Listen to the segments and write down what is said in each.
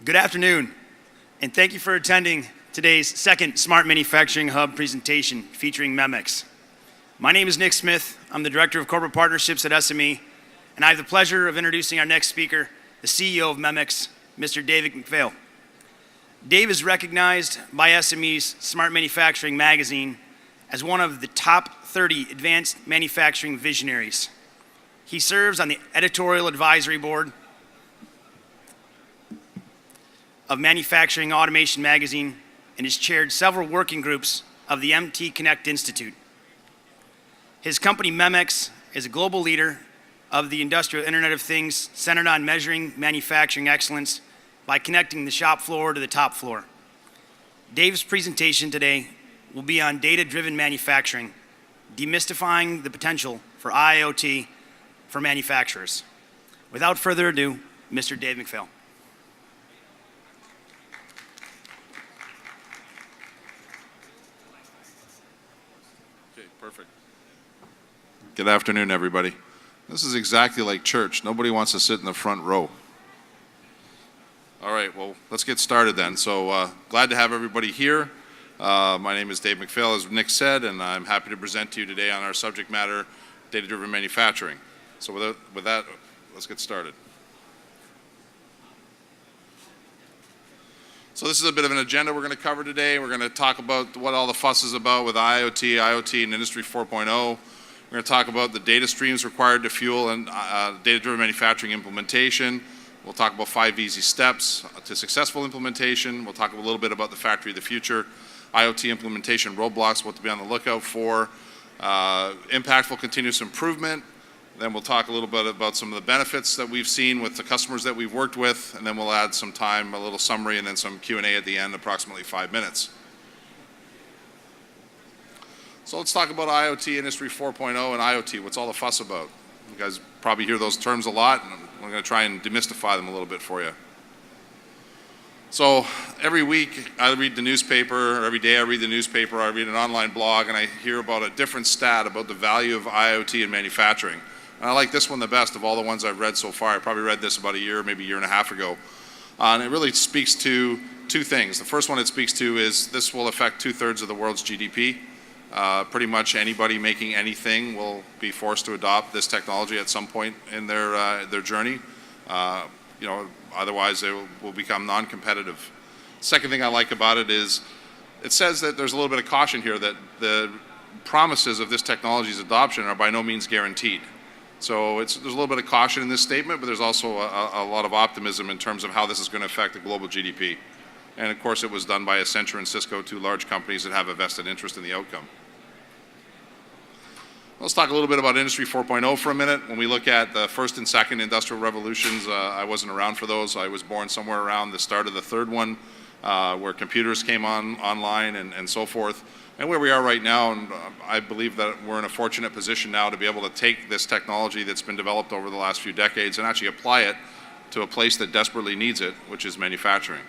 Good afternoon, and thank you for attending today's second Smart Manufacturing Hub presentation featuring MEMX. My name is Nick Smith. I'm the Director of Corporate Partnerships at SME, and I have the pleasure of introducing our next speaker, the CEO of MEMX, Mr. David McPhail. Dave is recognized by SME's Smart Manufacturing magazine as one of the top 30 advanced manufacturing visionaries. He serves on the editorial advisory board of Manufacturing Automation magazine and has chaired several working groups of the MT Connect Institute. His company MEMX is a global leader of the industrial Internet of Things centered on measuring manufacturing excellence by connecting the shop floor to the top floor. Dave's presentation today will be on data-driven manufacturing, demystifying the potential for IIoT for manufacturers. Without further ado, Mr. Dave McPhail. Perfect. Good afternoon, everybody. This is exactly like church. Nobody wants to sit in the front row. All right, well, let's get started then. So glad to have everybody here. My name is Dave McPhail, as Nick said, and I'm happy to present to you today on our subject matter, data-driven manufacturing. So with that, let's get started. So this is a bit of an agenda we're going to cover today. We're going to talk about what all the fuss is about with IoT, and Industry 4.0. We're going to talk about the data streams required to fuel and data-driven manufacturing implementation. We'll talk about 5 easy steps to successful implementation. We'll talk a little bit about the factory of the future, IoT implementation roadblocks, what to be on the lookout for, impactful continuous improvement. Then we'll talk a little bit about some of the benefits that we've seen with the customers that we've worked with, and then we'll add some time, a little summary, and then some Q&A at the end, approximately 5 minutes. So let's talk about IoT, Industry 4.0, and IoT. What's all the fuss about? You guys probably hear those terms a lot, and I'm going to try and demystify them a little bit for you. So every week I read the newspaper, or every day I read the newspaper, I read an online blog, and I hear about a different stat about the value of IoT in manufacturing. And I like this one the best of all the ones I've read so far. I probably read this about a year, maybe a year and a half ago. And it really speaks to 2 things. The first one it speaks to is this will affect 2/3 of the world's GDP. Pretty much anybody making anything will be forced to adopt this technology at some point in their journey. Otherwise they will become non-competitive. Second thing I like about it is it says that there's a little bit of caution here that the promises of this technology's adoption are by no means guaranteed. So there's a little bit of caution in this statement, but there's also a lot of optimism in terms of how this is going to affect the global GDP. And of course it was done by Accenture and Cisco, 2 large companies that have a vested interest in the outcome. Let's talk a little bit about Industry 4.0 for a minute. When we look at the first and second industrial revolutions, I wasn't around for those. I was born somewhere around the start of the third one, where computers came online and so forth. And where we are right now, and I believe that we're in a fortunate position now to be able to take this technology that's been developed over the last few decades and actually apply it to a place that desperately needs it, which is manufacturing.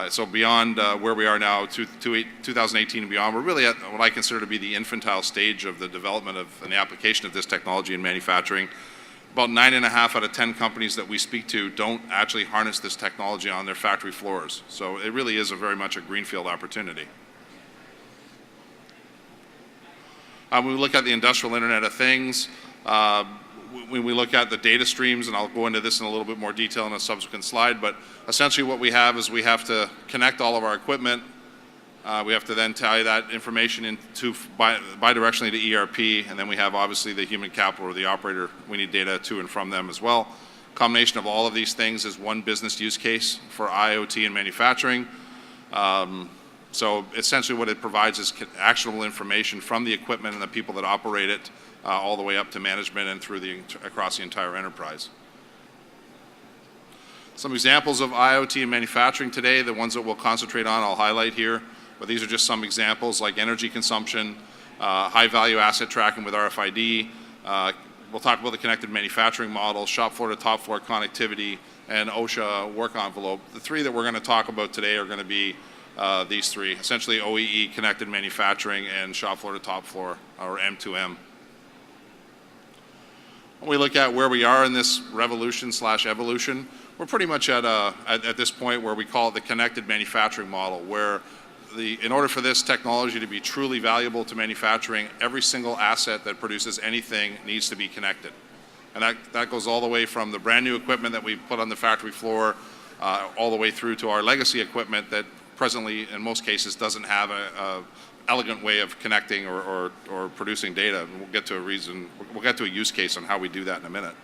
So beyond where we are now, 2018 and beyond, we're really at what I consider to be the infantile stage of the development of and the application of this technology in manufacturing. About 9.5 out of 10 companies that we speak to don't actually harness this technology on their factory floors. So it really is very much a greenfield opportunity. When we look at the industrial Internet of Things, when we look at the data streams, and I'll go into this in a little bit more detail in a subsequent slide, but essentially what we have is we have to connect all of our equipment. We have to then tally that information into bidirectionally to ERP, and then we have obviously the human capital or the operator. We need data to and from them as well. Combination of all of these things is one business use case for IoT and manufacturing. So essentially what it provides is actionable information from the equipment and the people that operate it all the way up to management and across the entire enterprise. Some examples of IoT in manufacturing today, the ones that we'll concentrate on, I'll highlight here, but these are just some examples like energy consumption, high value asset tracking with RFID. We'll talk about the connected manufacturing model, shop floor to top floor connectivity, and OSHA work envelope. The 3 that we're going to talk about today are going to be these 3, essentially OEE, connected manufacturing, and shop floor to top floor, or M2M. When we look at where we are in this revolution/evolution, we're pretty much at this point where we call it the connected manufacturing model, where in order for this technology to be truly valuable to manufacturing, every single asset that produces anything needs to be connected. And that goes all the way from the brand new equipment that we put on the factory floor, all the way through to our legacy equipment that presently, in most cases, doesn't have a elegant way of connecting or producing data. And we'll get to a use case on how we do that in a minute.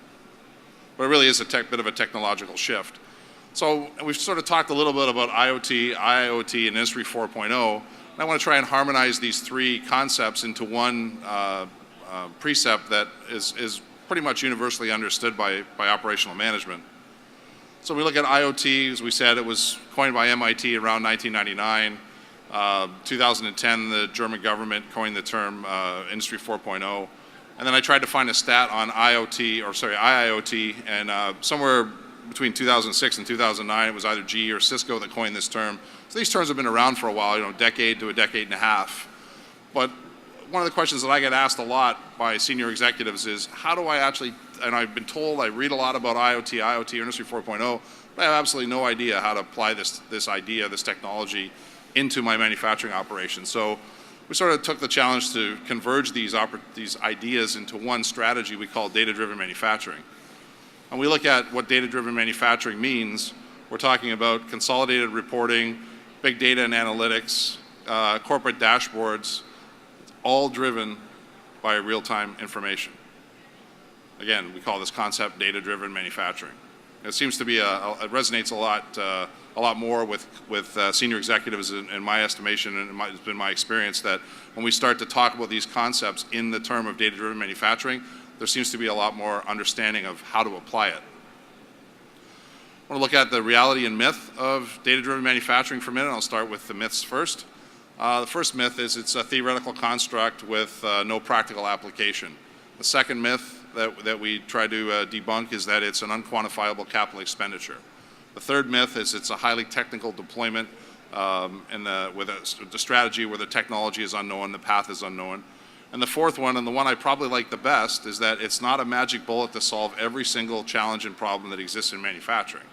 But it really is a bit of a technological shift. So we've sort of talked a little bit about IoT, IIoT, and Industry 4.0. And I want to try and harmonize these three concepts into one precept that is pretty much universally understood by operational management. So we look at IoT, as we said, it was coined by MIT around 1999. 2010, the German government coined the term Industry 4.0. And then I tried to find a stat on IIoT, and somewhere between 2006 and 2009, it was either GE or Cisco that coined this term. So these terms have been around for a while, a decade to a decade and a half. But one of the questions that I get asked a lot by senior executives is, how do I actually, and I've been told, I read a lot about IoT, Industry 4.0, but I have absolutely no idea how to apply this technology into my manufacturing operation. So we sort of took the challenge to converge these ideas into one strategy we call data-driven manufacturing. And we look at what data-driven manufacturing means. We're talking about consolidated reporting, big data and analytics, corporate dashboards, all driven by real-time information. Again, we call this concept data-driven manufacturing. It seems to be it resonates a lot more with senior executives in my estimation, and it's been my experience that when we start to talk about these concepts in the term of data-driven manufacturing, there seems to be a lot more understanding of how to apply it. I want to look at the reality and myth of data-driven manufacturing for a minute. I'll start with the myths first. The first myth is it's a theoretical construct with no practical application. The second myth that we try to debunk is that it's an unquantifiable capital expenditure. The third myth is it's a highly technical deployment with a strategy where the technology is unknown, the path is unknown. And the fourth one, and the one I probably like the best, is that it's not a magic bullet to solve every single challenge and problem that exists in manufacturing.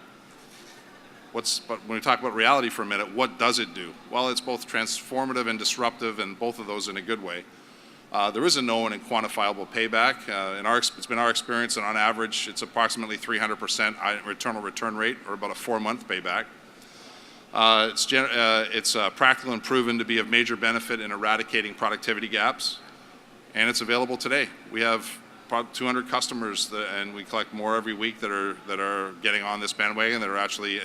But when we talk about reality for a minute, what does it do? Well, it's both transformative and disruptive, and both of those in a good way. There is a known and quantifiable payback. It's been our experience that on average, it's approximately 300% internal return rate, or about a 4-month payback. It's practical and proven to be of major benefit in eradicating productivity gaps, and it's available today. We have about 200 customers, and we collect more every week that are getting on this bandwagon, that are actually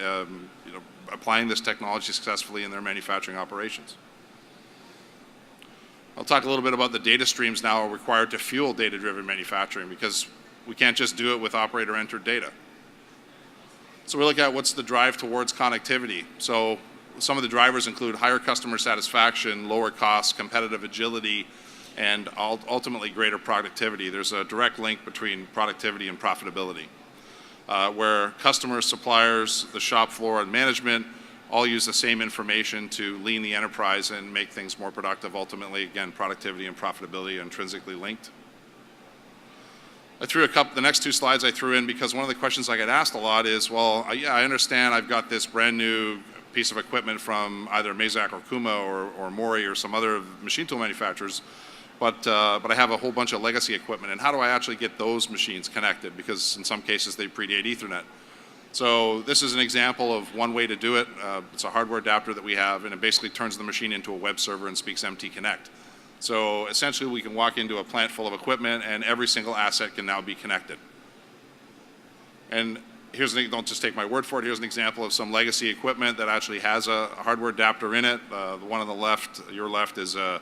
applying this technology successfully in their manufacturing operations. I'll talk a little bit about the data streams now required to fuel data-driven manufacturing, because we can't just do it with operator-entered data. So we look at what's the drive towards connectivity. So some of the drivers include higher customer satisfaction, lower costs, competitive agility, and ultimately greater productivity. There's a direct link between productivity and profitability, where customers, suppliers, the shop floor, and management all use the same information to lean the enterprise and make things more productive. Ultimately, again, productivity and profitability are intrinsically linked. The next two slides I threw in because one of the questions I get asked a lot is, well, yeah, I understand I've got this brand new piece of equipment from either Mazak or Kuma or Mori or some other machine tool manufacturers, but I have a whole bunch of legacy equipment, and how do I actually get those machines connected? Because in some cases they predate Ethernet. So this is an example of one way to do it. It's a hardware adapter that we have, and it basically turns the machine into a web server and speaks MT Connect. So essentially we can walk into a plant full of equipment and every single asset can now be connected. And don't just take my word for it, here's an example of some legacy equipment that actually has a hardware adapter in it. The one on the left, your left, is a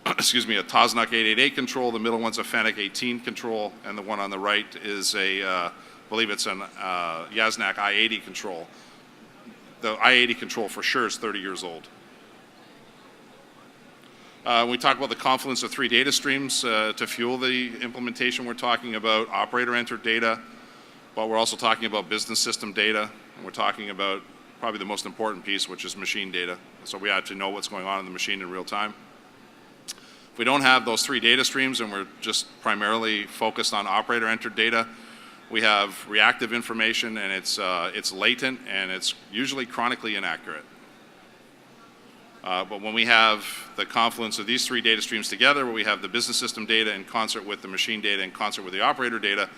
Tosnuk 888 control, the middle one's a Fennec 18 control, and the one on the right is I believe it's an Yasnak I80 control. The I80 control for sure is 30 years old. We talk about the confluence of 3 data streams to fuel the implementation. We're talking about operator-entered data, but we're also talking about business system data, and we're talking about probably the most important piece, which is machine data. So we actually know what's going on in the machine in real time. If we don't have those 3 data streams and we're just primarily focused on operator-entered data, We have reactive information, and it's latent, and it's usually chronically inaccurate. But when we have the confluence of these three data streams together, where we have the business system data in concert with the machine data in concert with the operator data,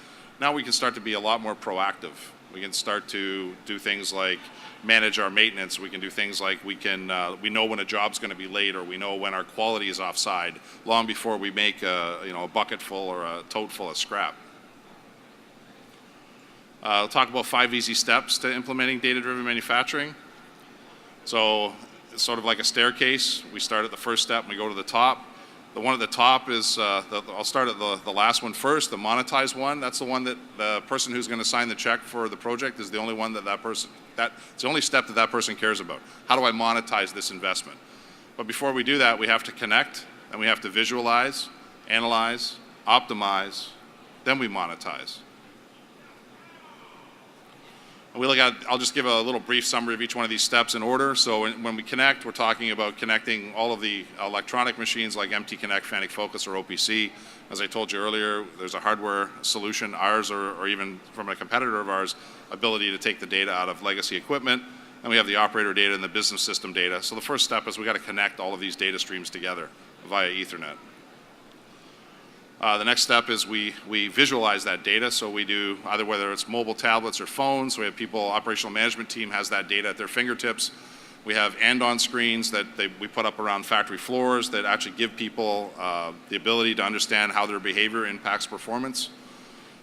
now we can start to be a lot more proactive. We can start to do things like manage our maintenance. We can do things like we know when a job's going to be late, or we know when our quality is offside, long before we make a bucket full or a tote full of scrap. I'll talk about 5 easy steps to implementing data-driven manufacturing. So it's sort of like a staircase. We start at the first step and we go to the top. The one at the top is, I'll start at the last one first, the monetize one. That's the one that the person who's going to sign the check for the project is the only one that's the only step that person cares about. How do I monetize this investment? But before we do that, we have to connect, and we have to visualize, analyze, optimize, then we monetize. I'll just give a little brief summary of each one of these steps in order. So when we connect, we're talking about connecting all of the electronic machines like MT Connect, Fanuc Focus, or OPC. As I told you earlier, there's a hardware solution, ours or even from a competitor of ours, ability to take the data out of legacy equipment. And we have the operator data and the business system data. So the first step is we got to connect all of these data streams together via Ethernet. The next step is we visualize that data. So we do either whether it's mobile tablets or phones. We have operational management team has that data at their fingertips. We have and-on screens that we put up around factory floors that actually give people the ability to understand how their behavior impacts performance.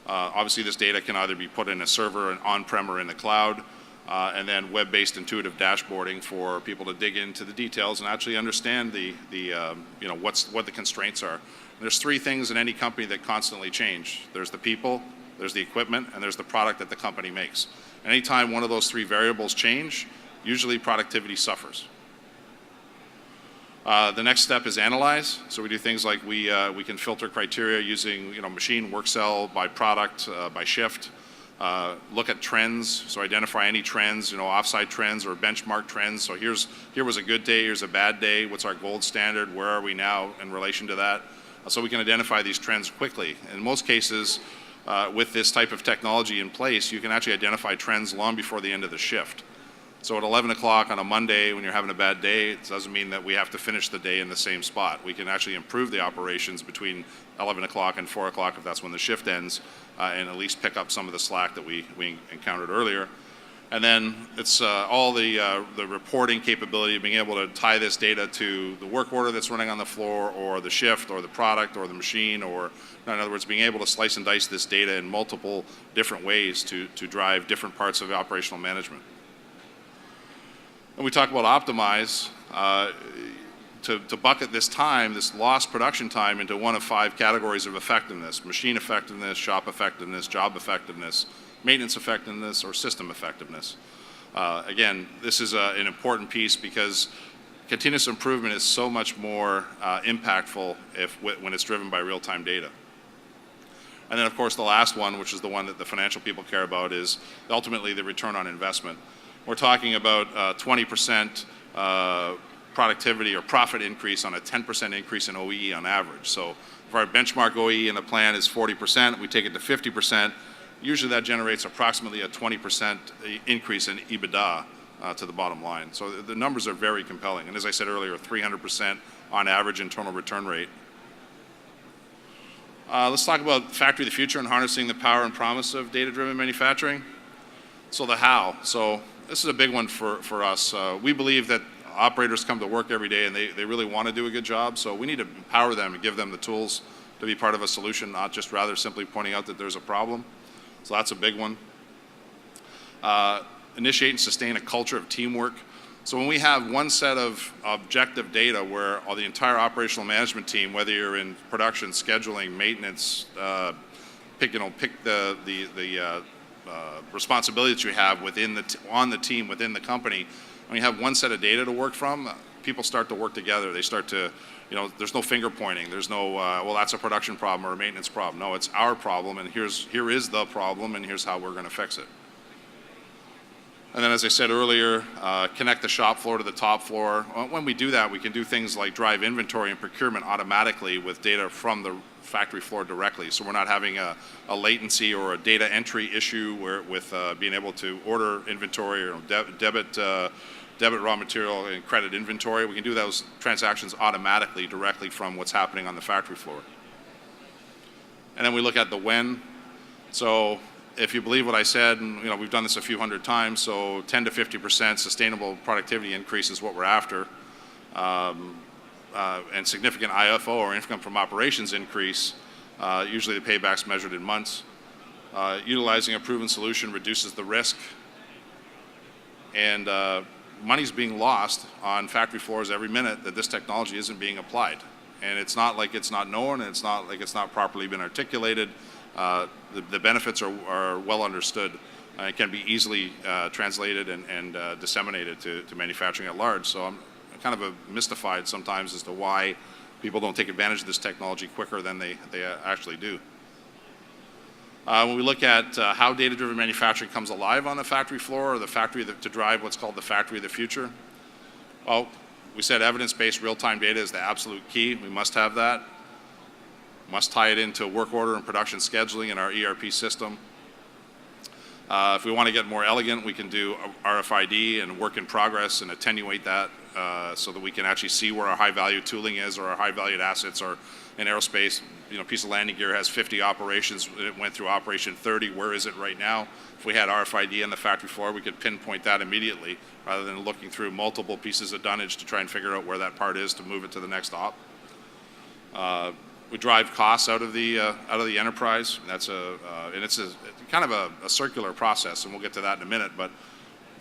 Obviously, this data can either be put in a server, on-prem, or in the cloud. And then web-based intuitive dashboarding for people to dig into the details and actually understand what the constraints are. There's 3 things in any company that constantly change. There's the people, there's the equipment, and there's the product that the company makes. Anytime one of those 3 variables change, usually productivity suffers. The next step is analyze. So we do things like we can filter criteria using machine, work cell, by product, by shift. Look at trends, so identify any trends, offside trends or benchmark trends. So here was a good day, here's a bad day. What's our gold standard? Where are we now in relation to that? So we can identify these trends quickly. In most cases, with this type of technology in place, you can actually identify trends long before the end of the shift. So at 11 o'clock on a Monday, when you're having a bad day, it doesn't mean that we have to finish the day in the same spot. We can actually improve the operations between 11 o'clock and 4 o'clock if that's when the shift ends, and at least pick up some of the slack that we encountered earlier. And then it's all the reporting capability of being able to tie this data to the work order that's running on the floor, or the shift, or the product, or the machine, or in other words, being able to slice and dice this data in multiple different ways to drive different parts of operational management. When we talk about optimize, to bucket this time, this lost production time, into one of 5 categories of effectiveness: machine effectiveness, shop effectiveness, job effectiveness, maintenance effectiveness, or system effectiveness. Again, this is an important piece because continuous improvement is so much more impactful when it's driven by real-time data. And then, of course, the last one, which is the one that the financial people care about, is ultimately the return on investment. We're talking about 20% productivity or profit increase on a 10% increase in OEE on average. So if our benchmark OEE in the plan is 40%, we take it to 50%, usually that generates approximately a 20% increase in EBITDA to the bottom line. So the numbers are very compelling. And as I said earlier, 300% on average internal return rate. Let's talk about Factory of the Future and harnessing the power and promise of data-driven manufacturing. So the how. So this is a big one for us. We believe that operators come to work every day and they really want to do a good job. So we need to empower them and give them the tools to be part of a solution, not just rather simply pointing out that there's a problem. So that's a big one. Initiate and sustain a culture of teamwork. So when we have one set of objective data where the entire operational management team, whether you're in production, scheduling, maintenance, pick the responsibility that you have on the team within the company, when you have one set of data to work from, people start to work together. They start to, there's no finger pointing. There's no, well, that's a production problem or a maintenance problem. No, it's our problem, and here is the problem, and here's how we're going to fix it. And then, as I said earlier, connect the shop floor to the top floor. When we do that, we can do things like drive inventory and procurement automatically with data from the factory floor directly. So we're not having a latency or a data entry issue with being able to order inventory or debit raw material and credit inventory. We can do those transactions automatically directly from what's happening on the factory floor. And then we look at the when. So if you believe what I said, and we've done this a few hundred times, so 10 to 50% sustainable productivity increase is what we're after, and significant IFO or income from operations increase, usually the payback's measured in months. Utilizing a proven solution reduces the risk, and money's being lost on factory floors every minute that this technology isn't being applied. And it's not like it's not known, and it's not like it's not properly been articulated. The benefits are well understood. It can be easily translated and disseminated to manufacturing at large. So I'm kind of mystified sometimes as to why people don't take advantage of this technology quicker than they actually do. When we look at how data-driven manufacturing comes alive on the factory floor, or the factory to drive what's called the factory of the future, well, we said evidence-based real-time data is the absolute key. We must have that. Must tie it into work order and production scheduling in our ERP system. If we want to get more elegant, we can do RFID and work in progress and attenuate that so that we can actually see where our high-value tooling is or our high-valued assets are in aerospace. A piece of landing gear has 50 operations. It went through operation 30. Where is it right now? If we had RFID on the factory floor, we could pinpoint that immediately rather than looking through multiple pieces of dunnage to try and figure out where that part is to move it to the next op. We drive costs out of the enterprise. That's and it's kind of a circular process, and we'll get to that in a minute. But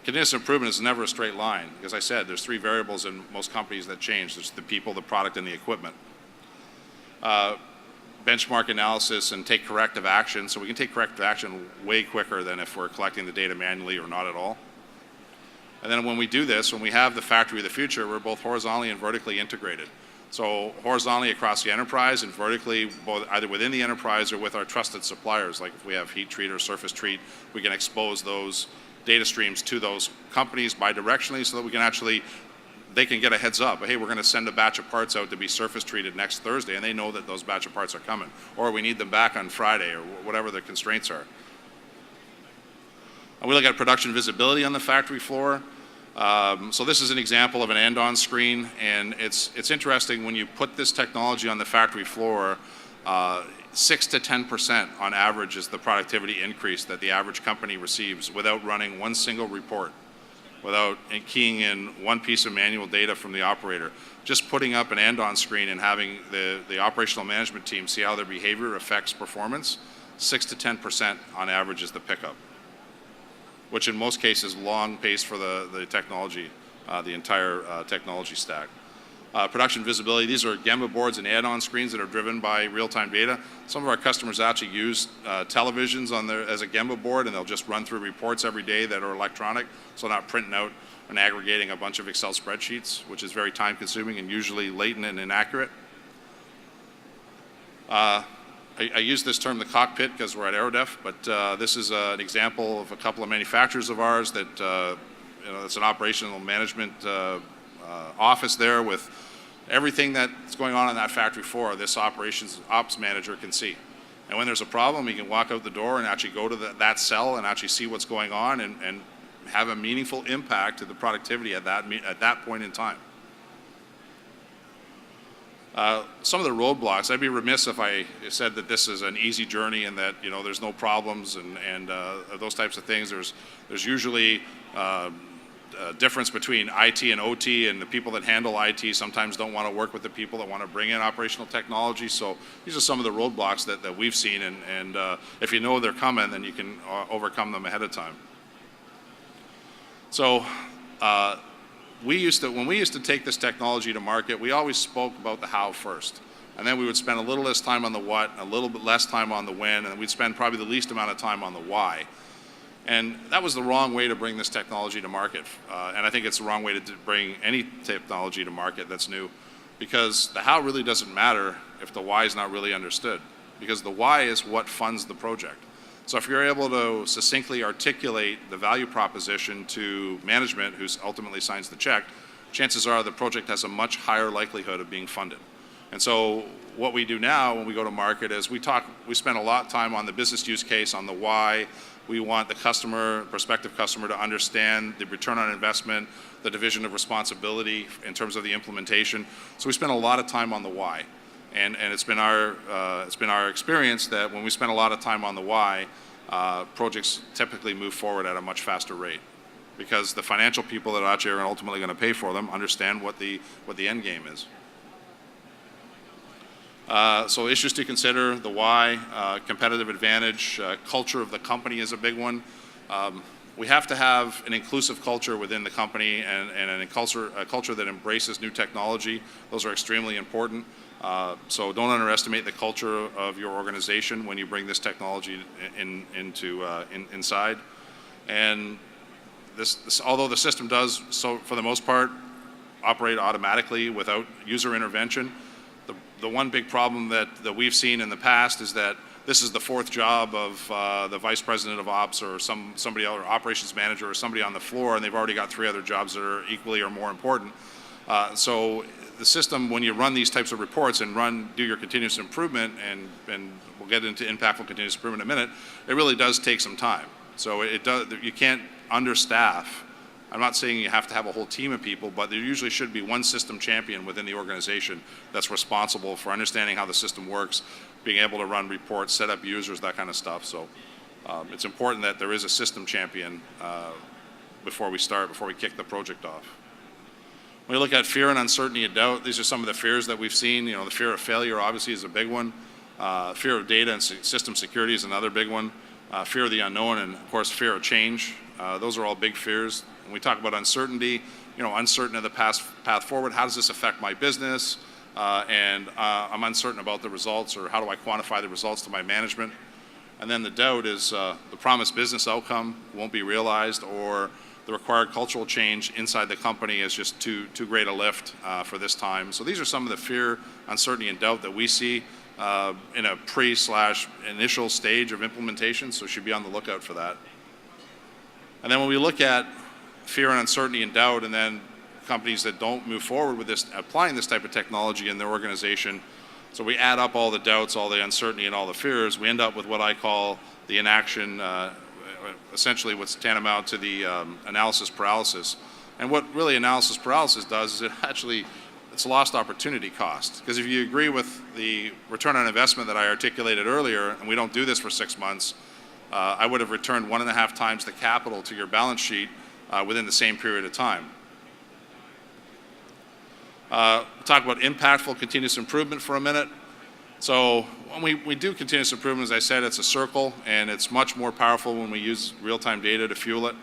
continuous improvement is never a straight line. As I said, there's 3 variables in most companies that change. There's the people, the product, and the equipment. Benchmark analysis and take corrective action. So we can take corrective action way quicker than if we're collecting the data manually or not at all. And then when we do this, when we have the factory of the future, we're both horizontally and vertically integrated. So horizontally across the enterprise and vertically both either within the enterprise or with our trusted suppliers. Like if we have heat treat or surface treat, we can expose those data streams to those companies bidirectionally so that we can actually, they can get a heads up. Hey, we're going to send a batch of parts out to be surface treated next Thursday, and they know that those batch of parts are coming. Or we need them back on Friday, or whatever the constraints are. And we look at production visibility on the factory floor. So this is an example of an and-on screen, and it's interesting when you put this technology on the factory floor, 6 to 10% on average is the productivity increase that the average company receives without running one single report, without keying in one piece of manual data from the operator. Just putting up an and-on screen and having the operational management team see how their behavior affects performance, 6 to 10% on average is the pickup, which in most cases long pays for the technology, the entire technology stack. Production visibility, these are Gemba boards and add-on screens that are driven by real-time data. Some of our customers actually use televisions as a Gemba board, and they'll just run through reports every day that are electronic, so not printing out and aggregating a bunch of Excel spreadsheets, which is very time-consuming and usually latent and inaccurate. I use this term, the cockpit, because we're at AeroDef, but this is an example of a couple of manufacturers of ours that, it's an operational management office there with everything that's going on that factory floor. This operations ops manager can see. And when there's a problem, he can walk out the door and actually go to that cell and actually see what's going on and have a meaningful impact to the productivity at that point in time. Some of the roadblocks, I'd be remiss if I said that this is an easy journey and that there's no problems and those types of things. There's usually a difference between IT and OT, and the people that handle IT sometimes don't want to work with the people that want to bring in operational technology. So these are some of the roadblocks that we've seen, and if you know they're coming, then you can overcome them ahead of time. So when we used to take this technology to market, we always spoke about the how first. And then we would spend a little less time on the what, a little bit less time on the when, and we'd spend probably the least amount of time on the why. And that was the wrong way to bring this technology to market. And I think it's the wrong way to bring any technology to market that's new, because the how really doesn't matter if the why is not really understood, because the why is what funds the project. So if you're able to succinctly articulate the value proposition to management, who ultimately signs the check, chances are the project has a much higher likelihood of being funded. And so what we do now when we go to market is we spend a lot of time on the business use case, on the why. We want the customer, prospective customer, to understand the return on investment, the division of responsibility in terms of the implementation. So we spend a lot of time on the why. And it's been our experience that when we spend a lot of time on the why, projects typically move forward at a much faster rate, because the financial people that actually are ultimately going to pay for them understand what the end game is. So issues to consider: the why, competitive advantage, culture of the company is a big one. We have to have an inclusive culture within the company and a culture that embraces new technology. Those are extremely important. So don't underestimate the culture of your organization when you bring this technology inside. And this, although the system does, so for the most part, operate automatically without user intervention, the one big problem that we've seen in the past is that this is the fourth job of the vice president of ops or somebody else, or operations manager, or somebody on the floor, and they've already got 3 other jobs that are equally or more important. So the system, when you run these types of reports and do your continuous improvement, and we'll get into impactful continuous improvement in a minute, it really does take some time. So you can't understaff. I'm not saying you have to have a whole team of people, but there usually should be one system champion within the organization that's responsible for understanding how the system works, being able to run reports, set up users, that kind of stuff. So it's important that there is a system champion before we kick the project off. When you look at fear and uncertainty and doubt, these are some of the fears that we've seen. You know, the fear of failure obviously is a big one. Fear of data and system security is another big one. Fear of the unknown, and of course fear of change. Those are all big fears. When we talk about uncertainty, uncertain of the path forward. How does this affect my business? And I'm uncertain about the results, or how do I quantify the results to my management? And then the doubt is the promised business outcome won't be realized, or the required cultural change inside the company is just too great a lift for this time. So these are some of the fear, uncertainty, and doubt that we see in a pre/initial stage of implementation, so you should be on the lookout for that. And then when we look at fear and uncertainty and doubt, and then companies that don't move forward with this, applying this type of technology in their organization, so we add up all the doubts, all the uncertainty, and all the fears, we end up with what I call the inaction, essentially what's tantamount to the analysis paralysis. And what really analysis paralysis does is it's lost opportunity cost. Because if you agree with the return on investment that I articulated earlier, and we don't do this for 6 months, I would have returned 1.5 times the capital to your balance sheet within the same period of time. Talk about impactful continuous improvement for a minute. So when we do continuous improvement, as I said, it's a circle, and it's much more powerful when we use real-time data to fuel it.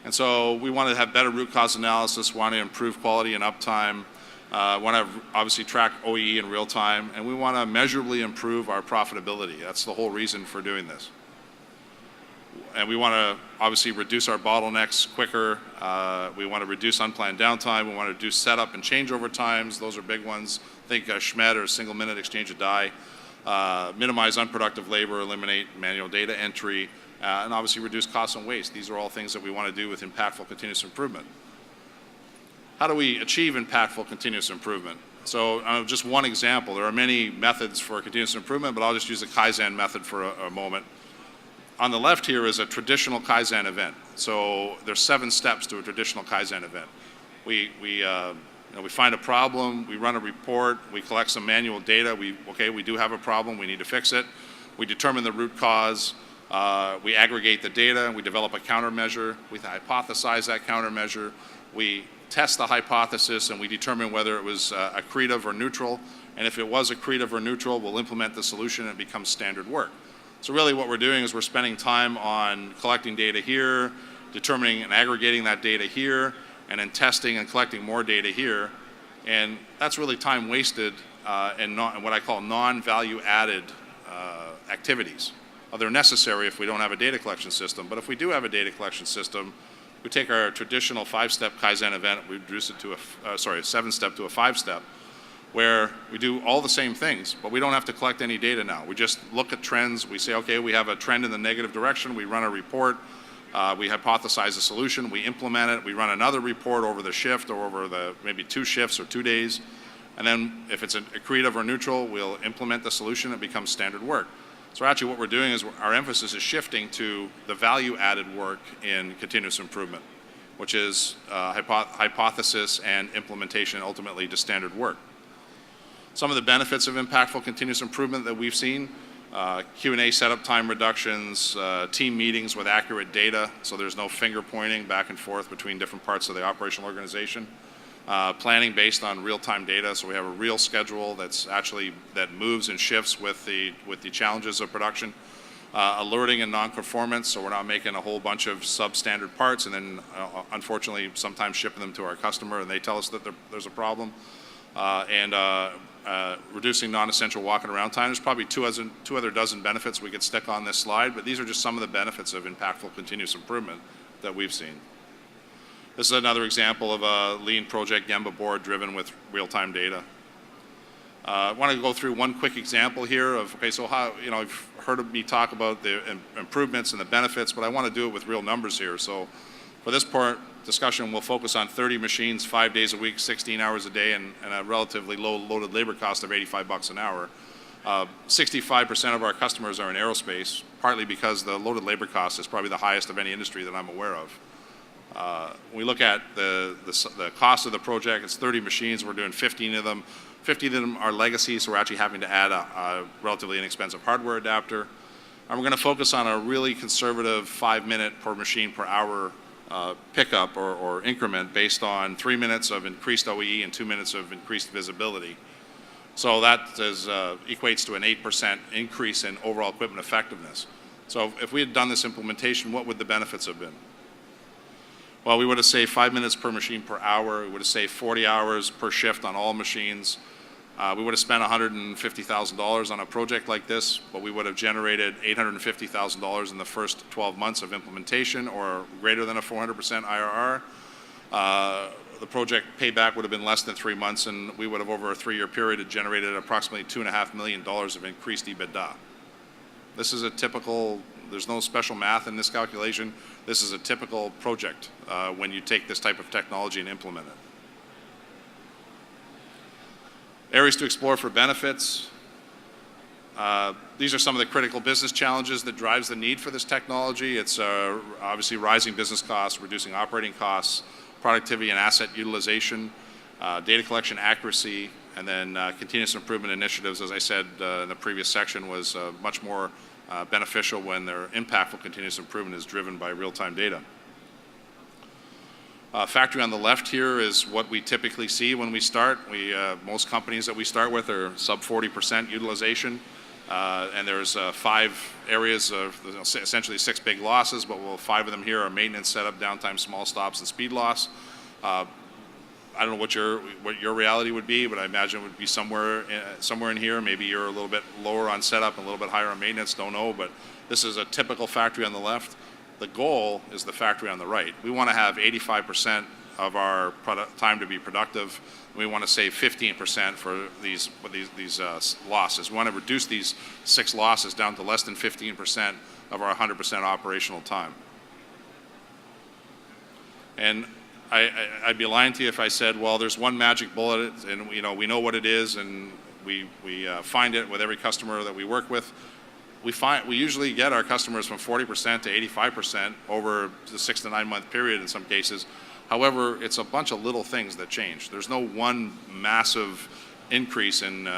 And so we want to have better root cause analysis, want to improve quality and uptime, want to obviously track OEE in real time, and we want to measurably improve our profitability. That's the whole reason for doing this. And we want to obviously reduce our bottlenecks quicker. We want to reduce unplanned downtime. We want to reduce setup and changeover times. Those are big ones. Think SHMED, or single minute exchange of die. Minimize unproductive labor, eliminate manual data entry, and obviously reduce costs and waste. These are all things that we want to do with impactful continuous improvement. How do we achieve impactful continuous improvement? So just one example. There are many methods for continuous improvement, but I'll just use the Kaizen method for a moment. On the left here is a traditional Kaizen event. So there's 7 steps to a traditional Kaizen event. We find a problem, we run a report, we collect some manual data. We do have a problem, we need to fix it. We determine the root cause. We aggregate the data. We develop a countermeasure. We hypothesize that countermeasure. We test the hypothesis, and we determine whether it was accretive or neutral. And if it was accretive or neutral, we'll implement the solution, and it becomes standard work. So really what we're doing is we're spending time on collecting data here, determining and aggregating that data here, and then testing and collecting more data here. And that's really time wasted in what I call non-value added activities. They're necessary if we don't have a data collection system, but if we do have a data collection system, we take our traditional 5-step Kaizen event, we reduce it to a 7-step to a 5-step. where we do all the same things, but we don't have to collect any data now. We just look at trends. We say, okay, we have a trend in the negative direction. We run a report. We hypothesize a solution. We implement it. We run another report over the shift or over the maybe 2 shifts or 2 days. And then if it's accretive or neutral, we'll implement the solution. It becomes standard work. So actually what we're doing is our emphasis is shifting to the value-added work in continuous improvement, which is hypothesis and implementation ultimately to standard work. Some of the benefits of impactful continuous improvement that we've seen, Q&A setup time reductions, team meetings with accurate data, so there's no finger pointing back and forth between different parts of the operational organization. Planning based on real-time data, so we have a real schedule that moves and shifts with the challenges of production. Alerting and non-conformance, so we're not making a whole bunch of substandard parts and then unfortunately sometimes shipping them to our customer and they tell us that there's a problem. Reducing non-essential walking around time. There's probably two other dozen benefits we could stick on this slide, but these are just some of the benefits of impactful continuous improvement that we've seen. This is another example of a lean project Gemba board driven with real-time data. I want to go through one quick example here of, okay, so how, you've heard of me talk about the improvements and the benefits, but I want to do it with real numbers here. So for this part discussion, we'll focus on 30 machines, 5 days a week, 16 hours a day, and a relatively low loaded labor cost of $85 an hour. 65% of our customers are in aerospace, partly because the loaded labor cost is probably the highest of any industry that I'm aware of. When we look at the cost of the project, it's 30 machines. We're doing 15 of them. 50 of them are legacy, so we're actually having to add a relatively inexpensive hardware adapter. And we're going to focus on a really conservative 5-minute per machine per hour pickup or increment based on 3 minutes of increased OEE and 2 minutes of increased visibility. So that equates to an 8% increase in overall equipment effectiveness. So if we had done this implementation, what would the benefits have been? Well, we would have saved 5 minutes per machine per hour. We would have saved 40 hours per shift on all machines. We would have spent $150,000 on a project like this, but we would have generated $850,000 in the first 12 months of implementation, or greater than a 400% IRR. The project payback would have been less than 3 months, and we would have, over a 3-year period, generated approximately $2.5 million of increased EBITDA. This is a typical, there's no special math in this calculation. This is a typical project when you take this type of technology and implement it. Areas to explore for benefits. These are some of the critical business challenges that drives the need for this technology. It's obviously rising business costs, reducing operating costs, productivity and asset utilization, data collection accuracy, and then continuous improvement initiatives, as I said in the previous section, was much more beneficial when their impactful continuous improvement is driven by real-time data. Factory on the left here is what we typically see when we start. Most companies that we start with are sub 40% utilization, and there's 5 areas of essentially 6 big losses, but 5 of them here are maintenance, setup, downtime, small stops, and speed loss. I don't know what your reality would be, but I imagine it would be somewhere in here. Maybe you're a little bit lower on setup and a little bit higher on maintenance, don't know, but this is a typical factory on the left. The goal is the factory on the right. We want to have 85% of our time to be productive. We want to save 15% for these losses. We want to reduce these 6 losses down to less than 15% of our 100% operational time. And I'd be lying to you if I said, well, there's one magic bullet, and we know what it is, and we find it with every customer that we work with. We usually get our customers from 40% to 85% over the 6 to 9 month period in some cases. However, it's a bunch of little things that change. There's no one massive increase in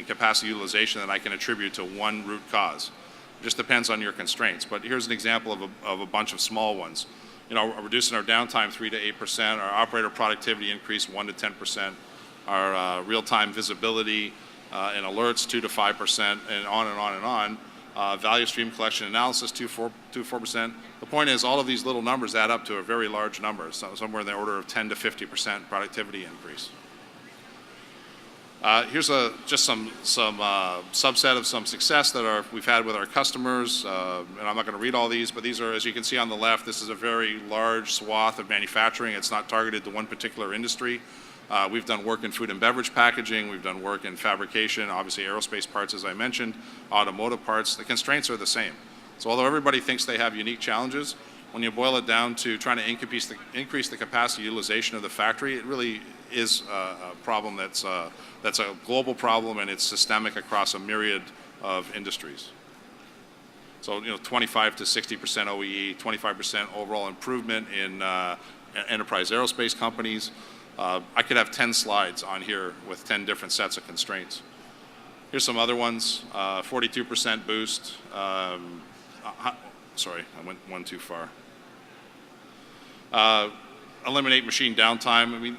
capacity utilization that I can attribute to one root cause. It just depends on your constraints. But here's an example of a bunch of small ones. Reducing our downtime 3 to 8%, our operator productivity increase 1 to 10%, our real-time visibility and alerts 2 to 5%, and on and on and on. Value stream collection analysis 4%. The point is, all of these little numbers add up to a very large number, so somewhere in the order of 10 to 50% productivity increase. Here's just some subset of some success that we've had with our customers, and I'm not going to read all these, but these are, as you can see on the left, this is a very large swath of manufacturing. It's not targeted to one particular industry. We've done work in food and beverage packaging. We've done work in fabrication, obviously aerospace parts, as I mentioned, automotive parts. The constraints are the same. So although everybody thinks they have unique challenges, when you boil it down to trying to increase the capacity utilization of the factory, it really is a problem that's a global problem, and it's systemic across a myriad of industries. So 25 to 60% OEE, 25% overall improvement in enterprise aerospace companies. I could have 10 slides on here with 10 different sets of constraints. Here's some other ones. 42% boost. Sorry, I went one too far. Eliminate machine downtime. I mean,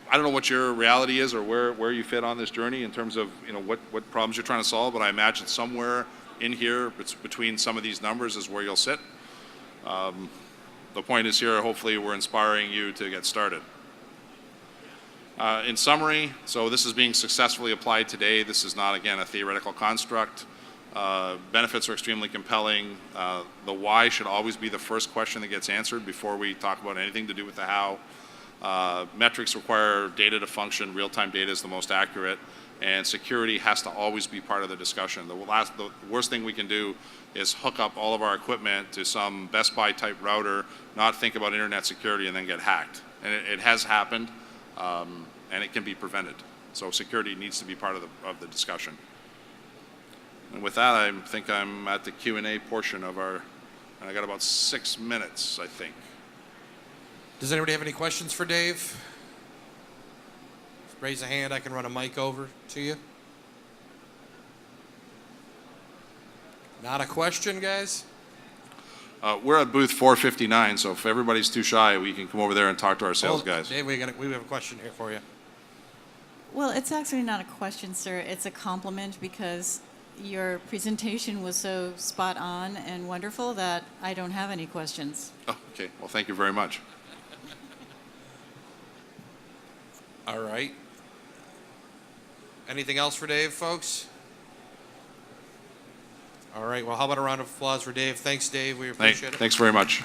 I don't know what your reality is or where you fit on this journey in terms of what problems you're trying to solve, but I imagine somewhere in here between some of these numbers is where you'll sit. The point is here, hopefully we're inspiring you to get started. In summary, so this is being successfully applied today. This is not, again, a theoretical construct. Benefits are extremely compelling. The why should always be the first question that gets answered before we talk about anything to do with the how. Metrics require data to function. Real-time data is the most accurate. And security has to always be part of the discussion. The worst thing we can do is hook up all of our equipment to some Best Buy type router, not think about internet security, and then get hacked. And it has happened, and it can be prevented. So security needs to be part of the discussion. And with that, I think I'm at the Q&A portion of and I got about 6 minutes, I think. Does anybody have any questions for Dave? Raise a hand, I can run a mic over to you. Not a question, guys? We're at booth 459, so if everybody's too shy, we can come over there and talk to our sales guys. Dave, we have a question here for you. Well, it's actually not a question, sir. It's a compliment because your presentation was so spot on and wonderful that I don't have any questions. Oh, okay. Well, thank you very much. All right. Anything else for Dave, folks? All right. Well, how about a round of applause for Dave? Thanks, Dave. We appreciate it. Thanks very much.